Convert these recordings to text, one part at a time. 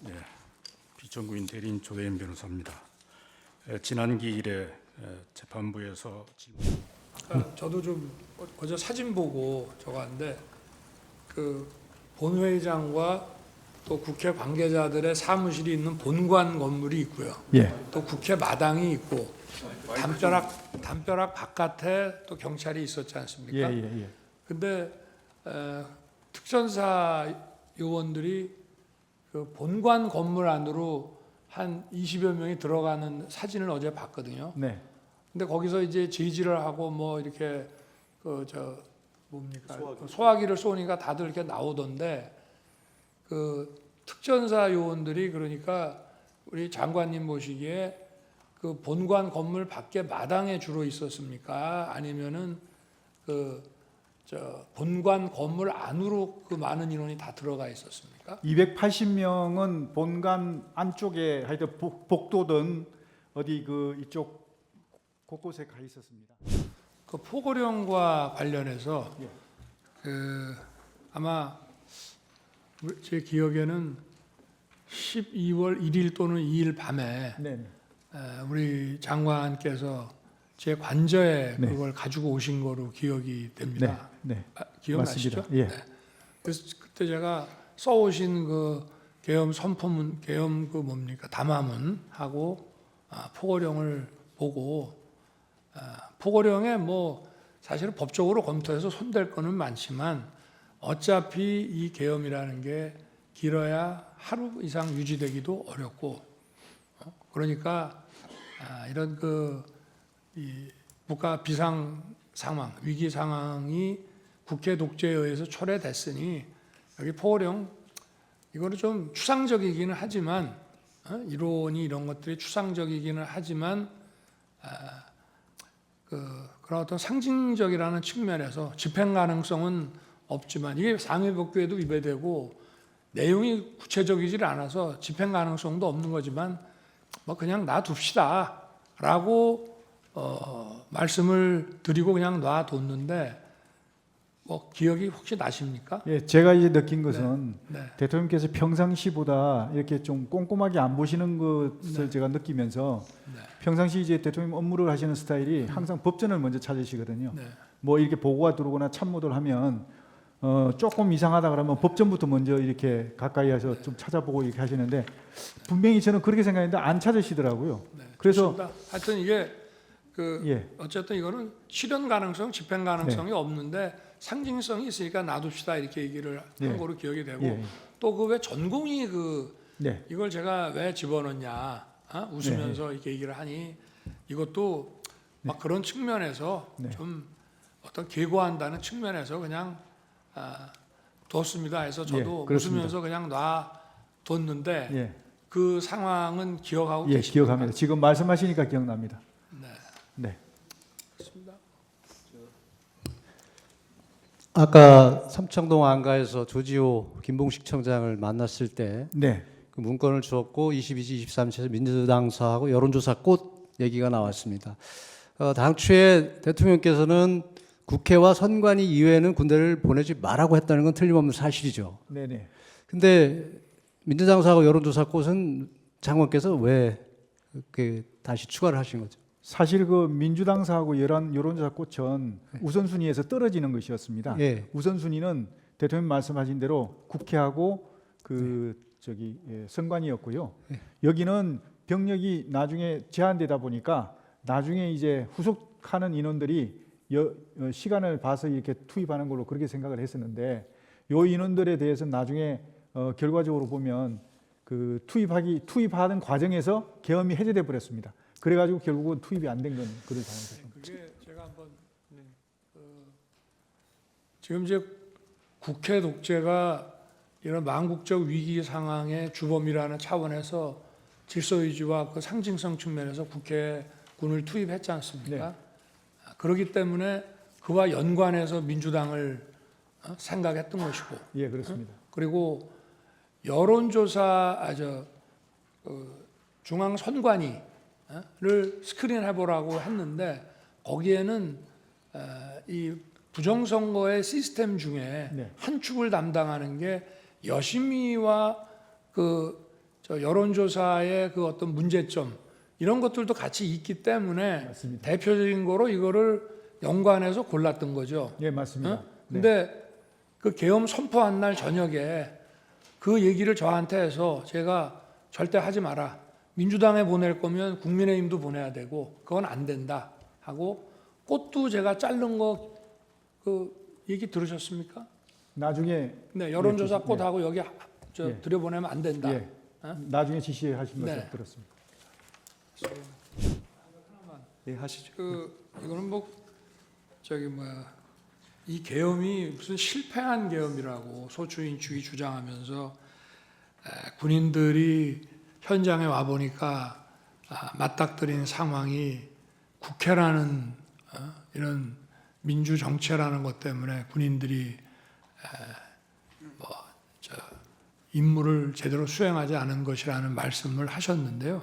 네, 비정부인 대리인 조대인 변호사입니다. 지난 기일에 재판부에서 저도 좀 어제 사진 보고 적었는데 그 본회의장과 또 국회 관계자들의 사무실이 있는 본관 건물이 있고요. 예. 또 국회 마당이 있고 담벼락 바깥에 또 경찰이 있었지 않습니까? 예. 근데 특전사 요원들이 그 본관 건물 안으로 한 20여 명이 들어가는 사진을 어제 봤거든요. 네. 근데 거기서 이제 제지를 하고 뭐 이렇게 소화기를 쏘니까 다들 이렇게 나오던데 그 특전사 요원들이 그러니까 우리 장관님 보시기에 그 본관 건물 밖에 마당에 주로 있었습니까? 아니면은 본관 건물 안으로 그 많은 인원이 다 들어가 있었습니까? 280명은 본관 안쪽에 하여튼 복도든 어디 그 이쪽 곳곳에 가 있었습니다. 그 포고령과 관련해서 예. 그 아마 제 기억에는 12월 1일 또는 2일 밤에 네. 우리 장관께서 제 관저에 네. 그걸 가지고 오신 거로 기억이 됩니다. 네. 기억나시죠? 맞습니다. 예. 네. 그래서 그때 제가 써오신 그 계엄 선포문, 계엄 그 뭡니까 담화문하고 포고령을 보고 포고령에 뭐 사실은 법적으로 검토해서 손댈 거는 많지만 어차피 이 계엄이라는 게 길어야 하루 이상 유지되기도 어렵고 그러니까 이런 이 국가 비상 상황, 위기 상황이 국회 독재에 의해서 초래됐으니 여기 포고령 이거는 좀 추상적이기는 하지만 이론이 이런 것들이 추상적이기는 하지만 그런 어떤 상징적이라는 측면에서 집행 가능성은 없지만 이게 상위법규에도 위배되고 내용이 구체적이질 않아서 집행 가능성도 없는 거지만 뭐 그냥 놔둡시다라고 말씀을 드리고 그냥 놔뒀는데 뭐 기억이 혹시 나십니까? 예, 제가 이제 느낀 것은 네. 대통령께서 평상시보다 이렇게 좀 꼼꼼하게 안 보시는 것을 제가 느끼면서 평상시 이제 대통령 업무를 하시는 스타일이 항상 법전을 먼저 찾으시거든요. 네. 뭐 이렇게 보고가 들어오거나 참모들 하면 조금 이상하다 그러면 법전부터 먼저 이렇게 가까이 해서 좀 찾아보고 이렇게 하시는데 분명히 저는 그렇게 생각했는데 안 찾으시더라고요. 네, 그래서 좋습니다. 하여튼 이게 예. 어쨌든 이거는 실현 가능성, 집행 가능성이 없는데 상징성이 있으니까 놔둡시다 이렇게 얘기를 한 거로 기억이 되고 또 그 왜 전공이 네. 이걸 제가 왜 집어넣냐 웃으면서 이렇게 얘기를 하니 이것도 막 그런 측면에서 좀 어떤 계고한다는 측면에서 그냥 뒀습니다 해서 저도 웃으면서 그냥 놔뒀는데 그 상황은 기억하고 계십니까? 기억합니다. 지금 말씀하시니까 기억납니다. 네. 그렇습니다. 아까 삼청동 안가에서 조지호 김봉식 청장을 만났을 때 네. 그 문건을 주었고 22지 23지에서 민주당사하고 여론조사 꽃 얘기가 나왔습니다. 당초에 대통령께서는 국회와 선관위 이외에는 군대를 보내지 말라고 했다는 건 틀림없는 사실이죠. 네네. 근데 민주당사하고 여론조사 꽃은 장관께서 왜 다시 추가를 하신 거죠? 사실 그 민주당사하고 여론조사 꽃은 우선순위에서 떨어지는 것이었습니다. 예. 우선순위는 대통령 말씀하신 대로 국회하고 선관위였고요. 여기는 병력이 나중에 제한되다 보니까 나중에 이제 후속하는 인원들이 시간을 봐서 이렇게 투입하는 걸로 그렇게 생각을 했었는데 요 인원들에 대해서는 나중에 결과적으로 보면 그 투입하는 과정에서 계엄이 해제돼 버렸습니다. 그래가지고 결국은 투입이 안 된 건 그런 상황이죠. 그게 제가 한번 지금 이제 국회 독재가 이런 망국적 위기 상황의 주범이라는 차원에서 질서 유지와 그 상징성 측면에서 국회에 군을 투입했지 않습니까? 그렇기 때문에 그와 연관해서 민주당을 생각했던 것이고, 예, 그렇습니다. 그리고 여론조사 중앙선관위를 스크린해보라고 했는데 거기에는 이 부정선거의 시스템 중에 한 축을 담당하는 게 여심위와 그 저 여론조사의 그 어떤 문제점 이런 것들도 같이 있기 때문에 맞습니다. 대표적인 거로 이거를 연관해서 골랐던 거죠. 예, 맞습니다. 어? 근데 그 계엄 선포한 날 저녁에 그 얘기를 저한테 해서 제가 절대 하지 마라. 민주당에 보낼 거면 국민의힘도 보내야 되고 그건 안 된다 하고 꽃도 제가 자른 거 그 얘기 들으셨습니까? 나중에 네, 여론조사 예, 꽃하고 여기 예. 들여보내면 안 된다. 예, 나중에 지시하신 것을 네. 들었습니다. 예, 하시죠. 이거는 뭐 저기 이 계엄이 무슨 실패한 계엄이라고 소추인 측이 주장하면서 군인들이 현장에 와 보니까 맞닥뜨린 상황이 국회라는 이런 민주 정체라는 것 때문에 군인들이 임무를 제대로 수행하지 않은 것이라는 말씀을 하셨는데요.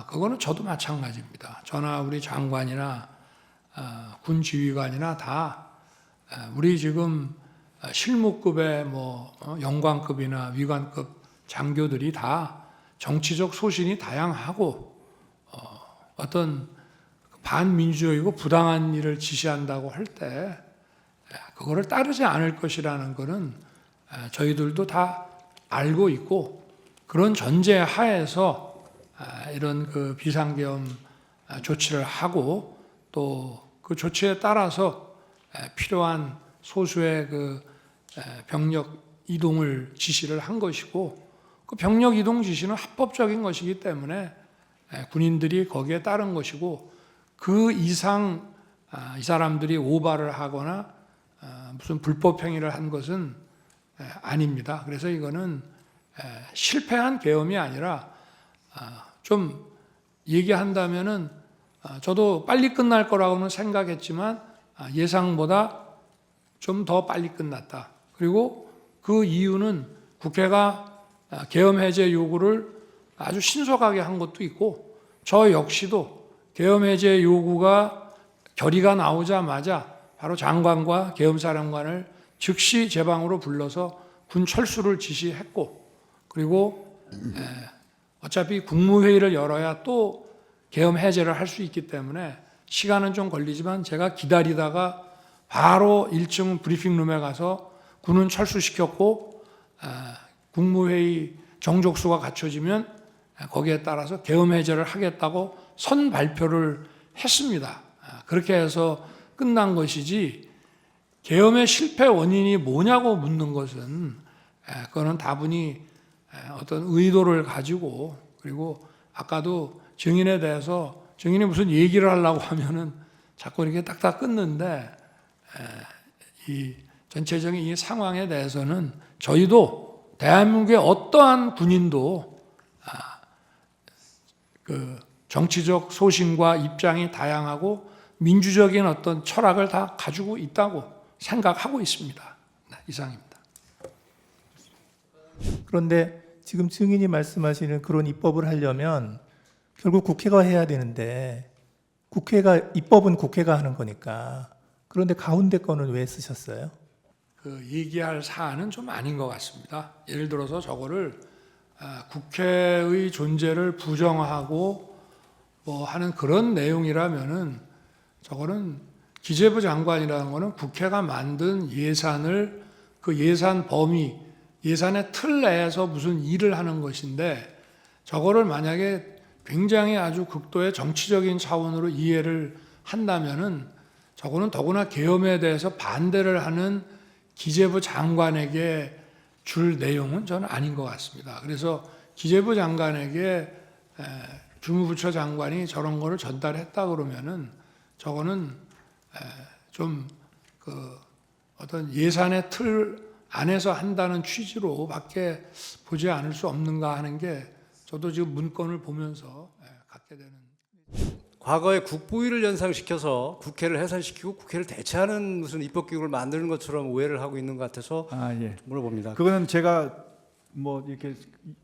그거는 저도 마찬가지입니다. 저나 우리 장관이나 군 지휘관이나 다 우리 지금 실무급의 영관급이나 위관급 장교들이 다 정치적 소신이 다양하고 어떤 반민주적이고 부당한 일을 지시한다고 할 때 그거를 따르지 않을 것이라는 것은 저희들도 다 알고 있고 그런 전제 하에서 이런 그 비상계엄 조치를 하고 또 그 조치에 따라서 필요한 소수의 그 병력 이동을 지시를 한 것이고 그 병력 이동 지시는 합법적인 것이기 때문에 군인들이 거기에 따른 것이고 그 이상 이 사람들이 오바를 하거나 무슨 불법 행위를 한 것은 아닙니다. 그래서 이거는 실패한 계엄이 아니라 좀 얘기한다면은 저도 빨리 끝날 거라고는 생각했지만 예상보다 좀 더 빨리 끝났다. 그리고 그 이유는 국회가 계엄 해제 요구를 아주 신속하게 한 것도 있고 저 역시도 계엄 해제 요구가 결의가 나오자마자 바로 장관과 계엄사령관을 즉시 제 방으로 불러서 군 철수를 지시했고 그리고 어차피 국무회의를 열어야 또 계엄 해제를 할 수 있기 때문에 시간은 좀 걸리지만 제가 기다리다가 바로 1층 브리핑룸에 가서 군은 철수시켰고 국무회의 정족수가 갖춰지면 거기에 따라서 계엄 해제를 하겠다고 선 발표를 했습니다. 그렇게 해서 끝난 것이지 계엄의 실패 원인이 뭐냐고 묻는 것은 그거는 다분히 어떤 의도를 가지고 그리고 아까도 증인에 대해서 증인이 무슨 얘기를 하려고 하면은 자꾸 이렇게 딱딱 끊는데 이 전체적인 이 상황에 대해서는 저희도 대한민국의 어떠한 군인도 그 정치적 소신과 입장이 다양하고 민주적인 어떤 철학을 다 가지고 있다고 생각하고 있습니다. 네, 이상입니다. 그런데 지금 증인이 말씀하시는 그런 입법을 하려면 결국 국회가 해야 되는데 입법은 국회가 하는 거니까 그런데 가운데 거는 왜 쓰셨어요? 그 얘기할 사안은 좀 아닌 것 같습니다. 예를 들어서 저거를 국회의 존재를 부정하고 뭐 하는 그런 내용이라면은 저거는 기재부 장관이라는 거는 국회가 만든 예산을 그 예산 범위, 예산의 틀 내에서 무슨 일을 하는 것인데 저거를 만약에 굉장히 아주 극도의 정치적인 차원으로 이해를 한다면은 저거는 더구나 계엄에 대해서 반대를 하는 기재부 장관에게 줄 내용은 저는 아닌 것 같습니다. 그래서 기재부 장관에게 주무부처 장관이 저런 거를 전달했다 그러면은 저거는 좀 그 어떤 예산의 틀 안에서 한다는 취지로밖에 보지 않을 수 없는가 하는 게 저도 지금 문건을 보면서 갖게 되는. 과거에 국부위를 연상시켜서 국회를 해산시키고 국회를 대체하는 무슨 입법기구를 만드는 것처럼 오해를 하고 있는 것 같아서 예. 물어봅니다. 그거는 제가 뭐 이렇게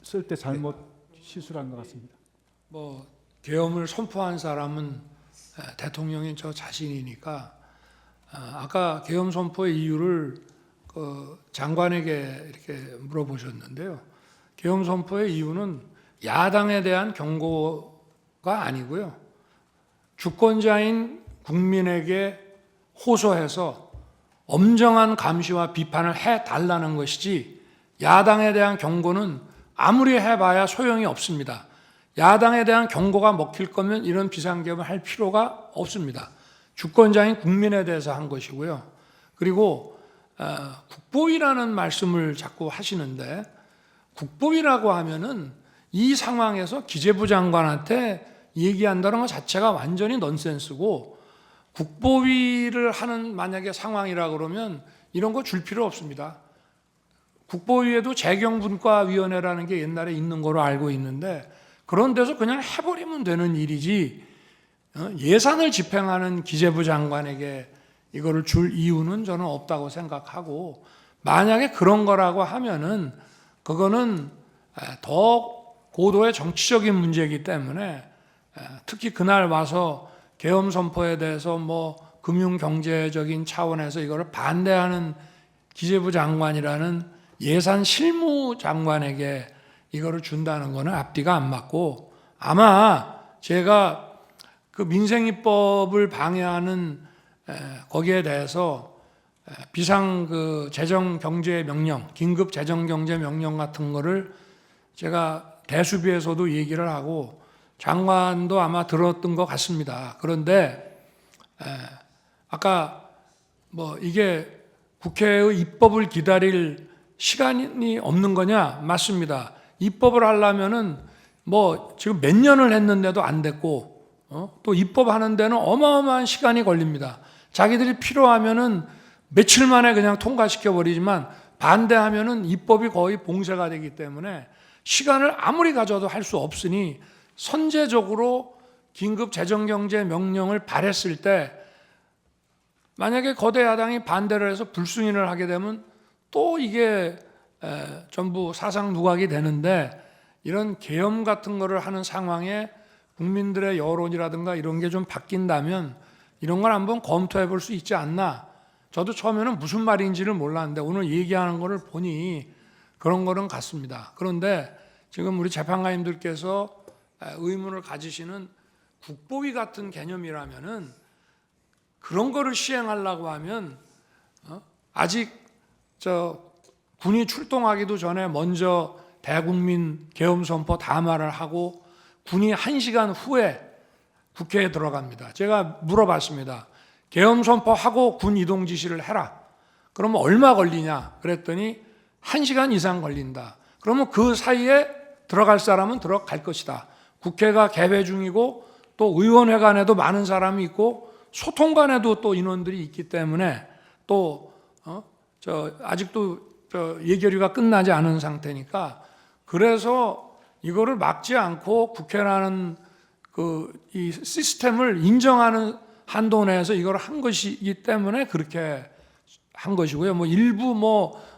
쓸 때 잘못 실수한 것 같습니다. 뭐 계엄을 선포한 사람은 대통령인 저 자신이니까 아까 계엄 선포의 이유를 그 장관에게 이렇게 물어보셨는데요. 계엄 선포의 이유는 야당에 대한 경고가 아니고요. 주권자인 국민에게 호소해서 엄정한 감시와 비판을 해달라는 것이지, 야당에 대한 경고는 아무리 해봐야 소용이 없습니다. 야당에 대한 경고가 먹힐 거면 이런 비상계엄을 할 필요가 없습니다. 주권자인 국민에 대해서 한 것이고요. 그리고 국보위라는 말씀을 자꾸 하시는데, 국보위라고 하면은 이 상황에서 기재부 장관한테 얘기한다는 것 자체가 완전히 넌센스고, 국보위를 하는 만약에 상황이라 그러면 이런 거 줄 필요 없습니다. 국보위에도 재경분과위원회라는 게 옛날에 있는 거로 알고 있는데, 그런 데서 그냥 해버리면 되는 일이지, 예산을 집행하는 기재부 장관에게 이거를 줄 이유는 저는 없다고 생각하고, 만약에 그런 거라고 하면은 그거는 더 고도의 정치적인 문제이기 때문에, 특히 그날 와서 계엄 선포에 대해서 뭐 금융 경제적인 차원에서 이거를 반대하는 기재부 장관이라는 예산 실무 장관에게 이거를 준다는 거는 앞뒤가 안 맞고, 아마 제가 그 민생입법을 방해하는 거기에 대해서 비상 그 재정 경제 명령, 긴급 재정 경제 명령 같은 거를 제가 대수비에서도 얘기를 하고 장관도 아마 들었던 것 같습니다. 그런데 아까 뭐 이게 국회의 입법을 기다릴 시간이 없는 거냐? 맞습니다. 입법을 하려면은 뭐 지금 몇 년을 했는데도 안 됐고, 또 입법하는 데는 어마어마한 시간이 걸립니다. 자기들이 필요하면은 며칠 만에 그냥 통과시켜 버리지만, 반대하면은 입법이 거의 봉쇄가 되기 때문에 시간을 아무리 가져도 할 수 없으니, 선제적으로 긴급 재정경제 명령을 발했을 때 만약에 거대 야당이 반대를 해서 불승인을 하게 되면 또 이게 전부 사상 누각이 되는데, 이런 계엄 같은 거를 하는 상황에 국민들의 여론이라든가 이런 게 좀 바뀐다면 이런 걸 한번 검토해 볼 수 있지 않나. 저도 처음에는 무슨 말인지를 몰랐는데 오늘 얘기하는 거를 보니 그런 거는 같습니다. 그런데 지금 우리 재판관님들께서 의문을 가지시는 국보위 같은 개념이라면은, 그런 거를 시행하려고 하면 아직 군이 출동하기도 전에 먼저 대국민 계엄 선포 담화를 하고 군이 1시간 후에 국회에 들어갑니다. 제가 물어봤습니다. 계엄 선포하고 군 이동 지시를 해라. 그러면 얼마 걸리냐? 그랬더니 1시간 이상 걸린다. 그러면 그 사이에 들어갈 사람은 들어갈 것이다. 국회가 개회 중이고 또 의원회관에도 많은 사람이 있고 소통관에도 또 인원들이 있기 때문에 또 아직도 예결위가 끝나지 않은 상태니까, 그래서 이거를 막지 않고 국회라는 이 시스템을 인정하는 한도 내에서 이걸 한 것이기 때문에 그렇게 한 것이고요. 뭐 일부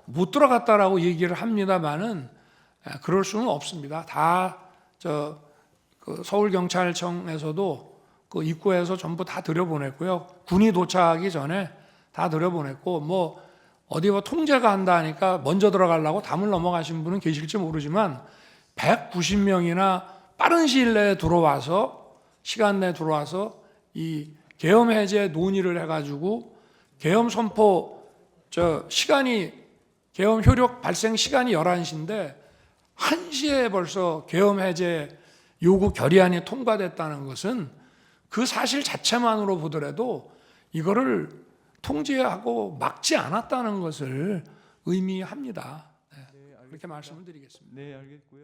못 들어갔다라고 얘기를 합니다만은 그럴 수는 없습니다. 다 서울경찰청에서도 그 입구에서 전부 다 들여보냈고요. 군이 도착하기 전에 다 들여보냈고, 뭐 어디 통제가 한다 하니까 먼저 들어가려고 담을 넘어가신 분은 계실지 모르지만 190명이나 빠른 시일 내에 들어와서, 시간 내에 들어와서 이 계엄 해제 논의를 해가지고 계엄 선포 시간이, 계엄 효력 발생 시간이 11시인데 1시에 벌써 계엄 해제 요구 결의안이 통과됐다는 것은 그 사실 자체만으로 보더라도 이거를 통제하고 막지 않았다는 것을 의미합니다. 그렇게 말씀을 드리겠습니다. 네, 알겠고요.